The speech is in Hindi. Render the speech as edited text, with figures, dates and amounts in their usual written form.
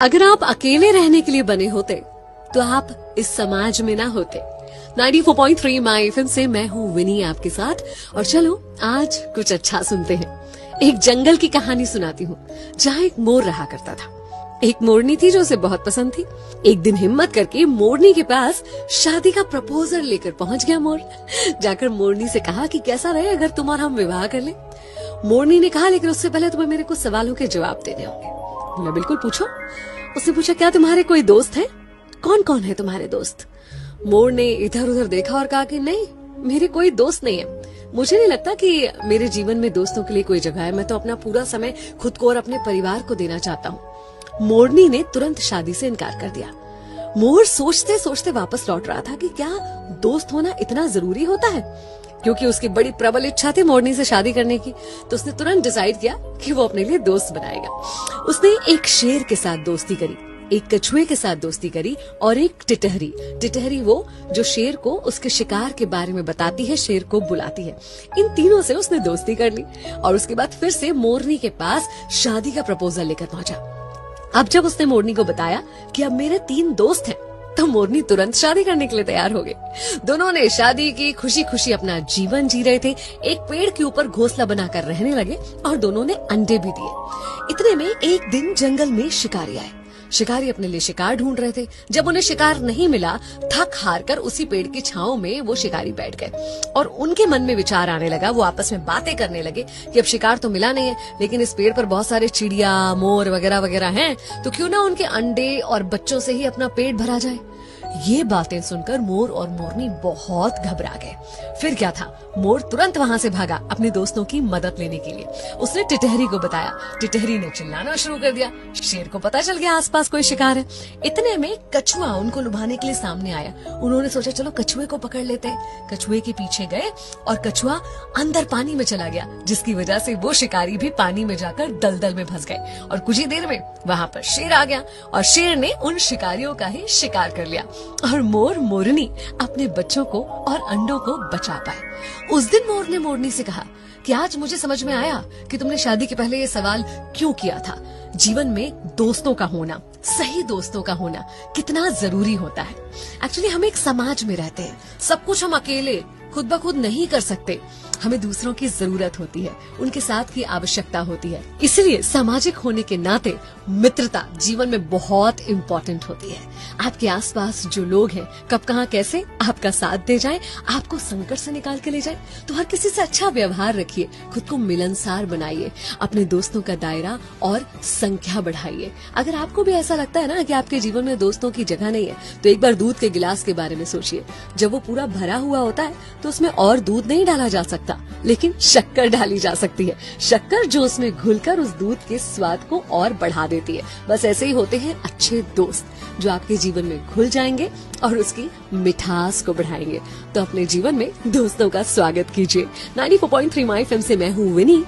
अगर आप अकेले रहने के लिए बने होते तो आप इस समाज में ना होते। 94.3 माई एफएम से मैं हूँ विनी आपके साथ। और चलो आज कुछ अच्छा सुनते हैं। एक जंगल की कहानी सुनाती हूँ जहाँ एक मोर रहा करता था। एक मोरनी थी जो उसे बहुत पसंद थी। एक दिन हिम्मत करके मोरनी के पास शादी का प्रपोजल लेकर पहुंच गया मोर। जाकर मोरनी से कहा कि कैसा रहे अगर तुम और हम विवाह कर ले। मोरनी ने कहा लेकिन उससे पहले तुम्हें मेरे कुछ सवालों के जवाब देने होंगे। बोला बिल्कुल पूछो। उसने पूछा क्या तुम्हारे कोई दोस्त हैं? कौन कौन है तुम्हारे दोस्त? मोर ने इधर उधर देखा और कहा कि नहीं, मेरे कोई दोस्त नहीं है। मुझे नहीं लगता कि मेरे जीवन में दोस्तों के लिए कोई जगह है। मैं तो अपना पूरा समय खुद को और अपने परिवार को देना चाहता हूँ। मोरनी ने तुरंत शादी से इनकार कर दिया। मोर सोचते सोचते वापस लौट रहा था कि क्या दोस्त होना इतना जरूरी होता है। क्योंकि उसकी बड़ी प्रबल इच्छा थी मोरनी से शादी करने की, तो उसने तुरंत डिसाइड किया कि वो अपने लिए दोस्त बनाएगा। उसने एक शेर के साथ दोस्ती करी, एक कछुए के साथ दोस्ती करी और एक टिटहरी। टिटहरी वो जो शेर को उसके शिकार के बारे में बताती है, शेर को बुलाती है। इन तीनों से उसने दोस्ती कर ली और उसके बाद फिर से मोरनी के पास शादी का प्रपोजल लेकर पहुंचा। अब जब उसने मोरनी को बताया कि अब मेरे 3 दोस्त हैं, तो मोरनी तुरंत शादी करने के लिए तैयार हो गई। दोनों ने शादी की, खुशी खुशी अपना जीवन जी रहे थे। एक पेड़ के ऊपर घोंसला बनाकर रहने लगे और दोनों ने अंडे भी दिए। इतने में एक दिन जंगल में शिकारी आए। शिकारी अपने लिए शिकार ढूंढ रहे थे। जब उन्हें शिकार नहीं मिला, थक हार कर उसी पेड़ की छांव में वो शिकारी बैठ गए और उनके मन में विचार आने लगा। वो आपस में बातें करने लगे कि अब शिकार तो मिला नहीं है, लेकिन इस पेड़ पर बहुत सारे चिड़िया, मोर वगैरह वगैरह हैं, तो क्यों ना उनके अंडे और बच्चों से ही अपना पेट भरा जाए। ये बातें सुनकर मोर और मोरनी बहुत घबरा गए। फिर क्या था, मोर तुरंत वहां से भागा अपने दोस्तों की मदद लेने के लिए। उसने टिटहरी को बताया। टिटहरी ने चिल्लाना शुरू कर दिया। शेर को पता चल गया आसपास कोई शिकार है। इतने में कछुआ उनको लुभाने के लिए सामने आया। उन्होंने सोचा चलो कछुए को पकड़ लेते हैं। कछुए के पीछे गए और कछुआ अंदर पानी में चला गया, जिसकी वजह से वो शिकारी भी पानी में जाकर दलदल में फंस गए। और कुछ ही देर में वहां पर शेर आ गया और शेर ने उन शिकारियों का ही शिकार कर लिया और मोर मोरनी अपने बच्चों को और अंडों को बचा पाए। उस दिन मोर ने मोरनी से कहा कि आज मुझे समझ में आया कि तुमने शादी के पहले ये सवाल क्यों किया था। जीवन में दोस्तों का होना, सही दोस्तों का होना कितना जरूरी होता है। एक्चुअली हम एक समाज में रहते हैं, सब कुछ हम अकेले खुद ब खुद नहीं कर सकते। हमें दूसरों की जरूरत होती है, उनके साथ की आवश्यकता होती है। इसलिए सामाजिक होने के नाते मित्रता जीवन में बहुत इम्पोर्टेंट होती है। आपके आसपास जो लोग हैं, कब कहाँ कैसे आपका साथ दे जाए, आपको संकट से निकाल के ले जाए, तो हर किसी से अच्छा व्यवहार रखिए, खुद को मिलनसार बनाइए, अपने दोस्तों का दायरा और संख्या बढ़ाइए। अगर आपको भी ऐसा लगता है ना कि आपके जीवन में दोस्तों की जगह नहीं है, तो एक बार दूध के गिलास के बारे में सोचिए। जब वो पूरा भरा हुआ होता है तो उसमें और दूध नहीं डाला जा सकता, लेकिन शक्कर डाली जा सकती है। शक्कर जो उसमें घुलकर उस दूध के स्वाद को और बढ़ा देती है। बस ऐसे ही होते हैं अच्छे दोस्त, जो आपके जीवन में घुल जाएंगे और उसकी मिठास को बढ़ाएंगे। तो अपने जीवन में दोस्तों का स्वागत कीजिए। 94.3 माई एफएम से मैं हूँ विनी।